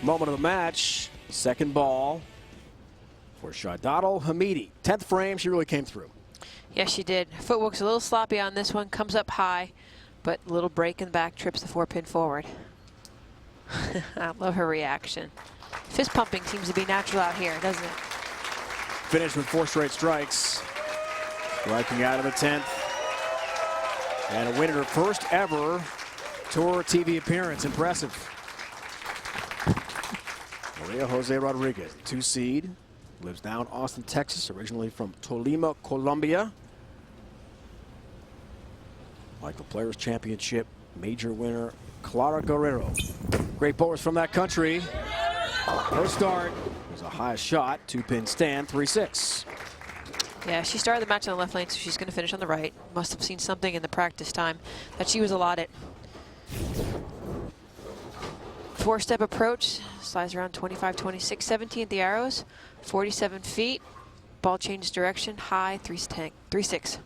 moment of the match. Second ball for Shadadal Hamidi. 10th frame, she really came through. Yes, she did. Footwork's a little sloppy on this one. Comes up high, but a little break in the back, trips the 4-pin forward. I love her reaction. Fist pumping seems to be natural out here, doesn't it? Finished with 4 straight strikes. Striking out of the 10th. And a win in her first ever Tour TV appearance. Impressive. Maria Jose Rodriguez, 2 seed. Lives now in Austin, Texas, originally from Tolima, Colombia. Like the Players Championship major winner, Clara Guerrero. Great bowlers from that country. Her start was a high shot, 2-pin stand, 3-6. Yeah, she started the match on the left lane, so she's going to finish on the right. Must have seen something in the practice time that she was allotted. 4-step approach, slides around 25, 26, 17 at the arrows, 47 feet. Ball changes direction, high, 3-6.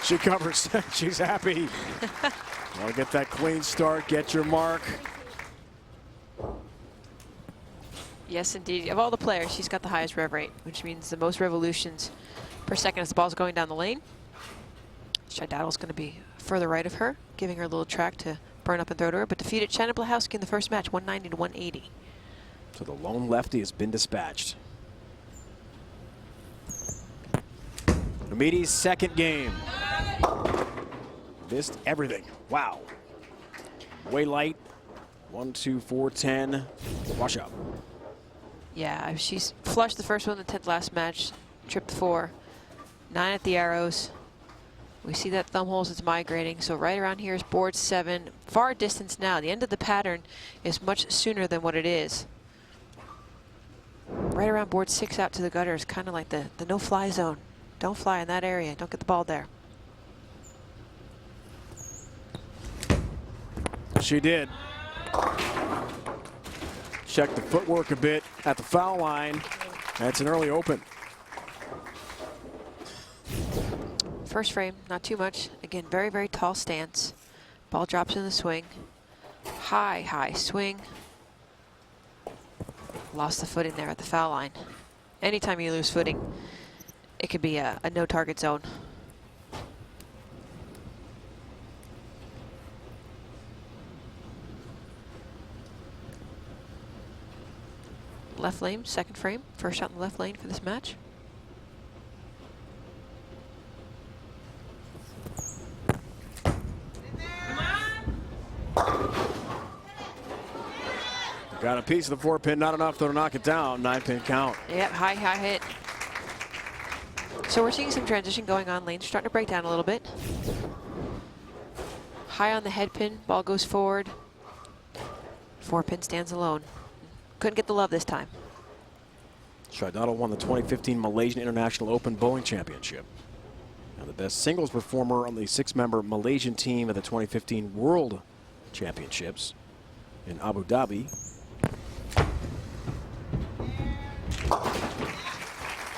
She covers. She's happy. Well, get that clean start, get your mark. Yes, indeed. Of all the players, she's got the highest rev rate, which means the most revolutions per second as the ball's going down the lane. Shadadal's going to be further right of her, giving her a little track to burn up and throw to her, but defeated Shannon Blahowski in the first match, 190 to 180. So the lone lefty has been dispatched. Hamidi's second game. Missed everything. Wow. Way light. 1, 2, 4, 10. Wash up. Yeah, she's flushed the first one in the 10th last match. Tripped 4. 9 at the arrows. We see that thumb holes is migrating, so right around here is board 7. Far distance now. The end of the pattern is much sooner than what it is. Right around board 6 out to the gutter is kind of like the no-fly zone. Don't fly in that area. Don't get the ball there. She did. Check the footwork a bit at the foul line. That's an early open. First frame, not too much. Again, very, very tall stance. Ball drops in the swing. High, high swing. Lost the footing there at the foul line. Anytime you lose footing, it could be a no target zone. Left lane, second frame. First shot in the left lane for this match. Got a piece of the 4-pin, not enough though to knock it down. 9-pin count. Yep, high hit. So we're seeing some transition going on. Lane's starting to break down a little bit. High on the head pin, ball goes forward. 4-pin stands alone. Couldn't get the love this time. Shadadal won the 2015 Malaysian International Open Bowling Championship. Now the best singles performer on the 6-member Malaysian team at the 2015 World Championships in Abu Dhabi.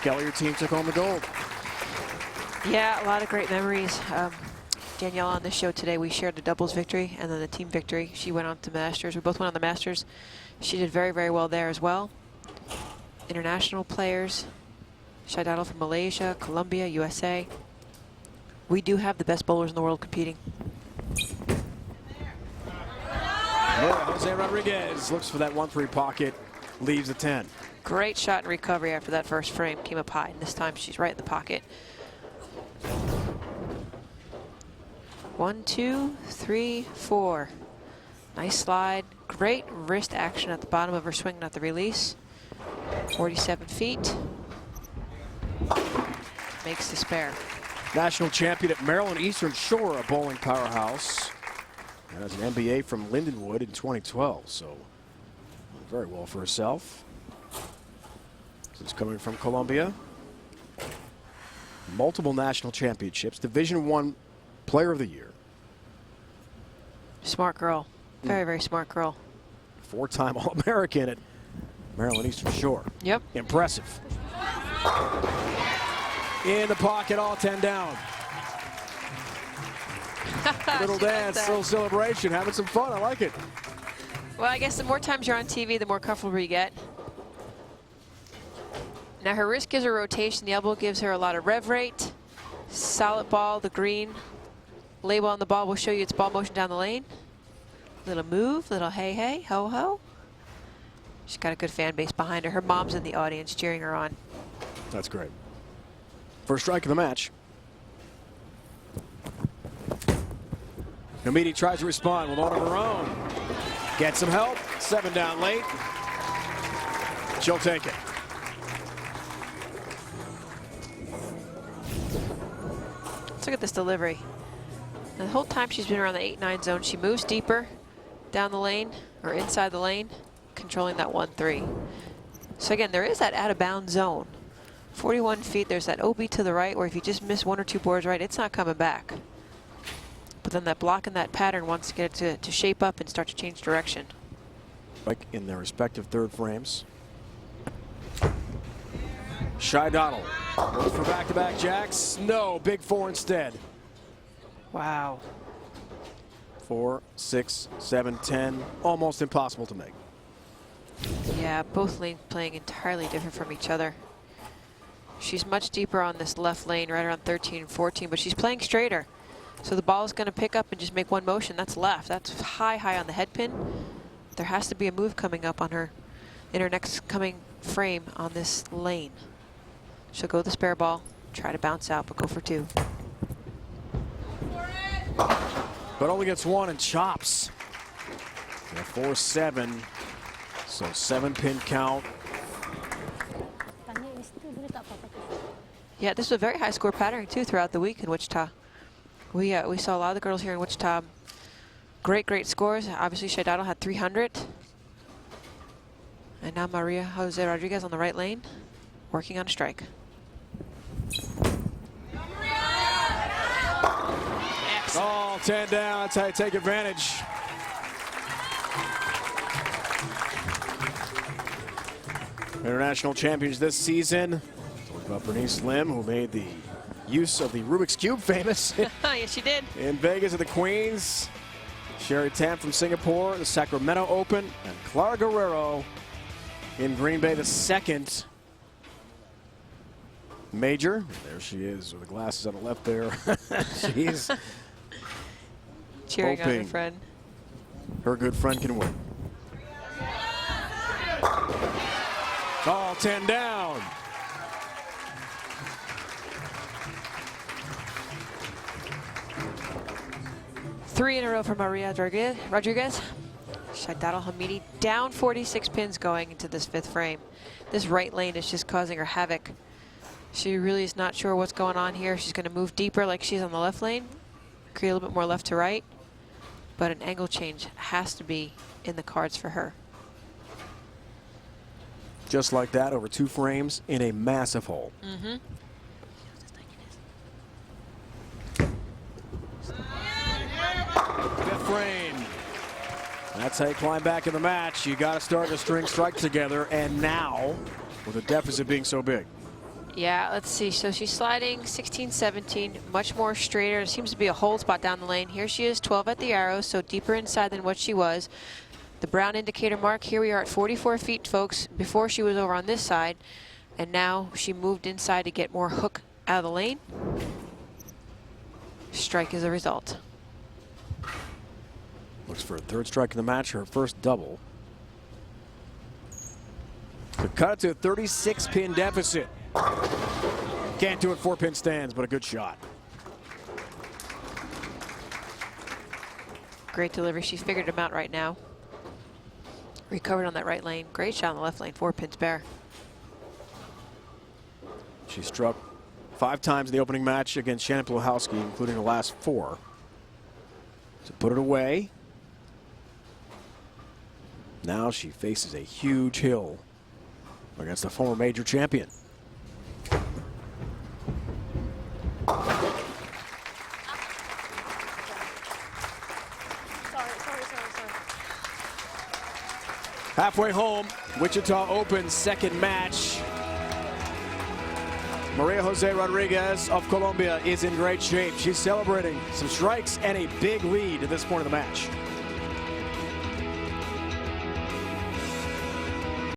Kelly, your team took home the gold. Yeah, a lot of great memories. Danielle on this show today, we shared the doubles victory and then the team victory. She went on to Masters. We both went on the Masters. She did very, very well there as well. International players, Shadadal from Malaysia, Colombia, USA. We do have the best bowlers in the world competing. Jose Rodriguez looks for that 1-3 pocket, leaves the 10. Great shot and recovery after that first frame. Came up high, and this time she's right in the pocket. 1, 2, 3, 4. Nice slide. Great wrist action at the bottom of her swing, not the release. 47 feet. Makes the spare. National champion at Maryland Eastern Shore, a bowling powerhouse. And has an MBA from Lindenwood in 2012, so very well for herself. She's coming from Colombia. Multiple national championships, Division I Player of the Year. Smart girl. Very, very smart girl. 4-time All-American at Maryland Eastern Shore. Yep. Impressive. In the pocket, all 10 down. Little dance, little celebration, having some fun. I like it. Well, I guess the more times you're on TV, the more comfortable you get. Now her wrist gives her rotation. The elbow gives her a lot of rev rate. Solid ball, the green label on the ball will show you its ball motion down the lane. Little move, little hey, hey, ho, ho. She's got a good fan base behind her. Her mom's in the audience cheering her on. That's great. First strike of the match. Hamidi tries to respond with one of her own. Gets some help. 7 down late. She'll take it. Let's look at this delivery. The whole time she's been around the 8-9 zone, she moves deeper down the lane or inside the lane, controlling that 1-3. So again, there is that out of bounds zone. 41 feet, there's that OB to the right where if you just miss 1 or 2 boards right, it's not coming back. But then that block and that pattern wants to get it to shape up and start to change direction. Like in their respective third frames. Shy Donald goes for back-to-back jacks. No, big 4 instead. Wow. 4, 6, 7, 10. Almost impossible to make. Yeah, both lanes playing entirely different from each other. She's much deeper on this left lane, right around 13 and 14, but she's playing straighter. So the ball is going to pick up and just make one motion. That's left. That's high, high on the head pin. There has to be a move coming up on her in her next coming frame on this lane. She'll go the spare ball, try to bounce out, but go for 2. But only gets 1 and chops. 4-7. So 7-pin count. Yeah, this was a very high score pattern too throughout the week in Wichita. We saw a lot of the girls here in Wichita. Great scores. Obviously, Shaidado had 300. And now Maria Jose Rodriguez on the right lane, working on a strike. Oh, 10 down. That's how you take advantage. International champions this season. Talk about Bernice Lim, who made the use of the Rubik's Cube famous. Yes, she did. In Vegas at the Queens. Sherry Tam from Singapore, the Sacramento Open, and Clara Guerrero in Green Bay, the second major. There she is with the glasses on the left there. She's cheering on her hoping friend. her good friend can win. All 10 down. Three in a row for Maria Rodriguez. Shaidado Hamidi down 46 pins going into this 5th frame. This right lane is just causing her havoc. She really is not sure what's going on here. She's going to move deeper like she's on the left lane, create a little bit more left to right, but an angle change has to be in the cards for her. Just like that, over 2 frames in a massive hole. Mm-hmm. Fifth frame. That's how you climb back in the match. You got to start to string strikes together, and now, with the deficit being so big. Yeah, let's see. So she's sliding 16, 17, much more straighter. There seems to be a hold spot down the lane. Here she is, 12 at the arrow, so deeper inside than what she was. The brown indicator mark, here we are at 44 feet, folks. Before she was over on this side, and now she moved inside to get more hook out of the lane. Strike is a result. Looks for a 3rd strike in the match, her first double. To cut it to a 36-pin deficit. Can't do it 4-pin stands, but a good shot. Great delivery. She figured him out right now. Recovered on that right lane. Great shot on the left lane. 4-pin spare. She struck 5 times in the opening match against Shannon Pluhowski, including the last 4. To put it away. Now she faces a huge hill against the former major champion. Halfway home, Wichita Open 2nd match. Maria Jose Rodriguez of Colombia is in great shape. She's celebrating some strikes and a big lead at this point of the match.